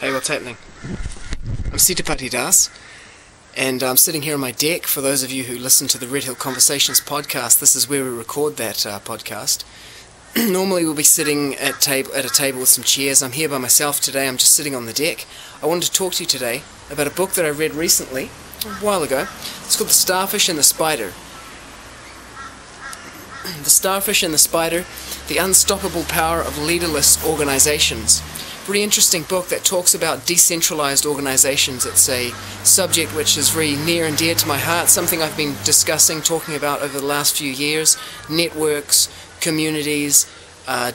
Hey, what's happening? I'm Sita-pati, and I'm sitting here on my deck. For those of you who listen to the Red Hill Conversations podcast, this is where we record that podcast. Normally we'll be sitting at a table with some chairs. I'm here by myself today. I'm just sitting on the deck. I wanted to talk to you today about a book that I read recently, a while ago. It's called The Starfish and the Spider. The Starfish and the Spider, The Unstoppable Power of Leaderless Organizations. Pretty interesting book that talks about decentralized organizations. It's a subject which is very near and dear to my heart, something I've been discussing, talking about over the last few years. Networks, communities,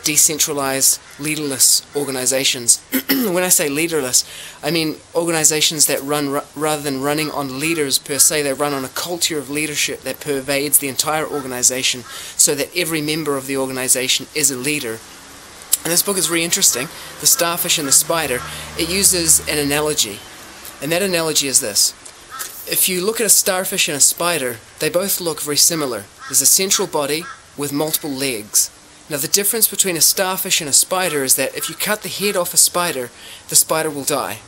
decentralized, leaderless organizations. When I say leaderless, I mean organizations that run, rather than running on leaders per se, they run on a culture of leadership that pervades the entire organization so that every member of the organization is a leader. And this book is really interesting, The Starfish and the Spider. It uses an analogy, and that analogy is this. If you look at a starfish and a spider, they both look very similar. There's a central body with multiple legs. Now the difference between a starfish and a spider is that if you cut the head off a spider, the spider will die.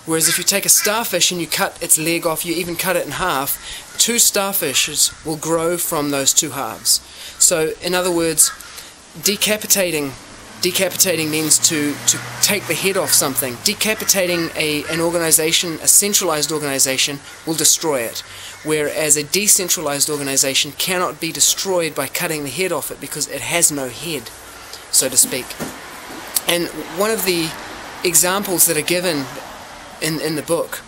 Whereas if you take a starfish and you cut its leg off, you even cut it in half, two starfishes will grow from those two halves. So in other words, decapitating means to take the head off something. Decapitating an organization, a centralized organization, will destroy it. Whereas a decentralized organization cannot be destroyed by cutting the head off it because it has no head, so to speak. And one of the examples that are given in the book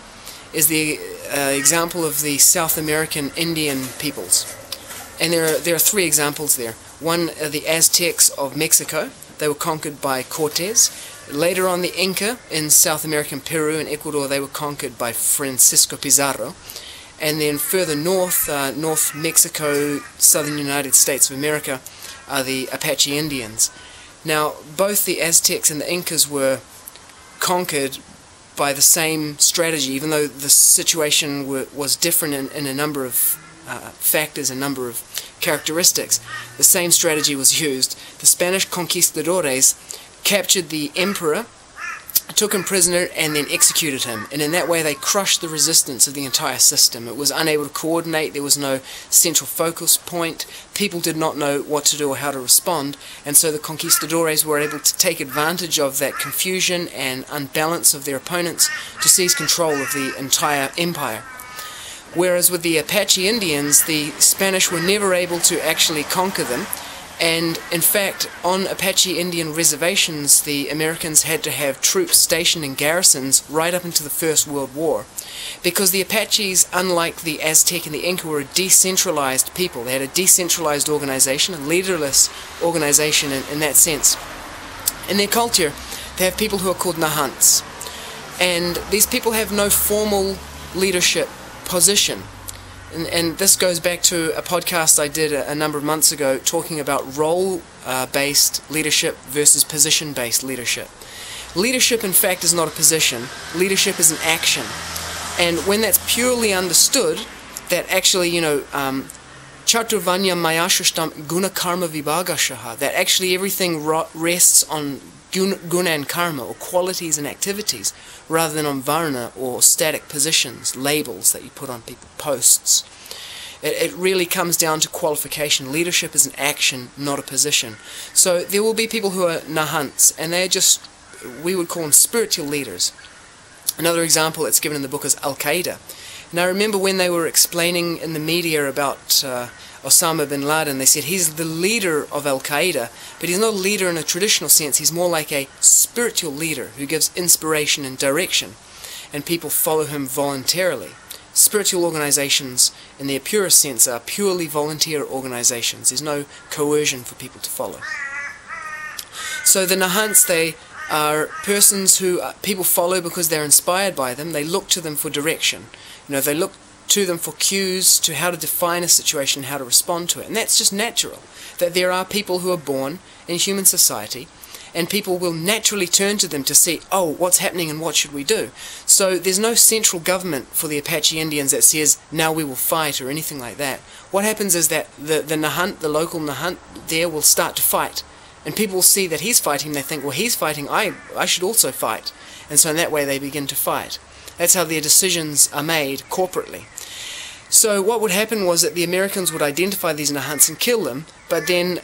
is the example of the South American Indian peoples. And there are three examples there. One are the Aztecs of Mexico. They were conquered by Cortes. Later on, the Inca in South American Peru and Ecuador, they were conquered by Francisco Pizarro. And then further north, North Mexico, southern United States of America, are the Apache Indians. Now, both the Aztecs and the Incas were conquered by the same strategy, even though the situation was different in a number of factors, a number of characteristics. The same strategy was used. The Spanish conquistadores captured the emperor, took him prisoner, and then executed him. And in that way they crushed the resistance of the entire system. It was unable to coordinate. There was no central focus point. People did not know what to do or how to respond. And so the conquistadores were able to take advantage of that confusion and unbalance of their opponents to seize control of the entire empire. Whereas with the Apache Indians, the Spanish were never able to actually conquer them. And in fact, on Apache Indian reservations, the Americans had to have troops stationed in garrisons right up into the First World War. Because the Apaches, unlike the Aztec and the Inca, were a decentralized people. They had a decentralized organization, a leaderless organization in that sense. In their culture, they have people who are called nahants. And these people have no formal leadership position. And this goes back to a podcast I did a number of months ago talking about role-based leadership versus position-based leadership. Leadership, in fact, is not a position. Leadership is an action. And when that's purely understood, that actually, Chaturvanya Mayashashtam Guna Karma Vibhagashaha, that actually everything rests on guna and karma, or qualities and activities, rather than on varna, or static positions, labels that you put on people, posts. It really comes down to qualification. Leadership is an action, not a position. So there will be people who are nahants, and they're just, we would call them spiritual leaders. Another example that's given in the book is Al-Qaeda. Now remember when they were explaining in the media about Osama bin Laden, they said he's the leader of Al-Qaeda, but he's not a leader in a traditional sense. He's more like a spiritual leader who gives inspiration and direction, and people follow him voluntarily. Spiritual organizations, in their purest sense, are purely volunteer organizations. There's no coercion for people to follow. So the Nahants, they are persons who people follow because they're inspired by them. They look to them for direction. They look to them for cues to how to define a situation, how to respond to it. And that's just natural, that there are people who are born in human society, and people will naturally turn to them to see, oh, what's happening and what should we do? So there's no central government for the Apache Indians that says, now we will fight, or anything like that. What happens is that the Nahant, the local Nahant there, will start to fight. And people see that he's fighting, they think, well, he's fighting, I should also fight. And so in that way they begin to fight. That's how their decisions are made corporately. So what would happen was that the Americans would identify these Nahunts and kill them, but then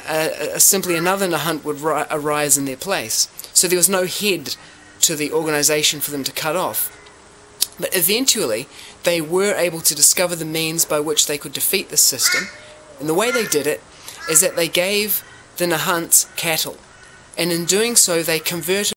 simply another Nahunt would arise in their place. So there was no head to the organization for them to cut off. But eventually they were able to discover the means by which they could defeat this system. And the way they did it is that they gave the Nahunts cattle. And in doing so they converted